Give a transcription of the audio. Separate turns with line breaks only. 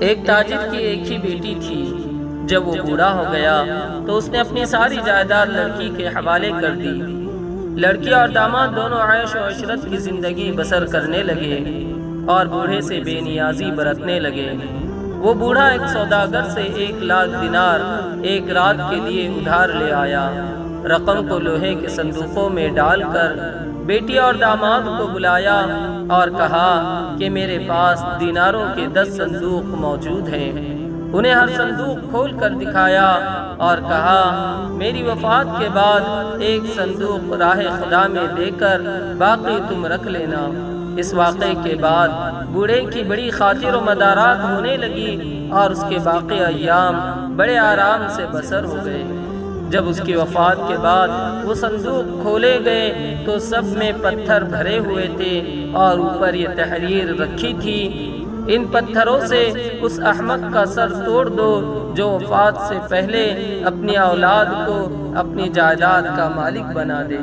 ایک تاجر کی ایک ہی بیٹی تھی۔ جب وہ بوڑھا ہو گیا تو اس نے اپنی ساری جائیداد لڑکی کے حوالے کر دی۔ لڑکی اور داماد دونوں عیش و عشرت کی زندگی بسر کرنے لگے اور بوڑھے سے بے نیازی برتنے لگے۔ وہ بوڑھا ایک سوداگر سے 1,00,000 دینار ایک رات کے لیے ادھار لے آیا۔ رقم کو لوہے کے صندوقوں میں ڈال کر بیٹی اور داماد کو بلایا اور کہا کہ میرے پاس دیناروں کے 10 صندوق موجود ہیں۔ انہیں ہر صندوق کھول کر دکھایا اور کہا میری وفات کے بعد ایک صندوق راہ خدا میں دے کر باقی تم رکھ لینا۔ اس واقعے کے بعد بوڑھے کی بڑی خاطر و مدارات ہونے لگی اور اس کے باقی ایام بڑے آرام سے بسر ہو گئے۔ جب اس کی وفات کے بعد وہ صندوق کھولے گئے تو سب میں پتھر بھرے ہوئے تھے اور اوپر یہ تحریر رکھی تھی، ان پتھروں سے اس احمق کا سر توڑ دو جو وفات سے پہلے اپنی اولاد کو اپنی جائیداد کا مالک بنا دے۔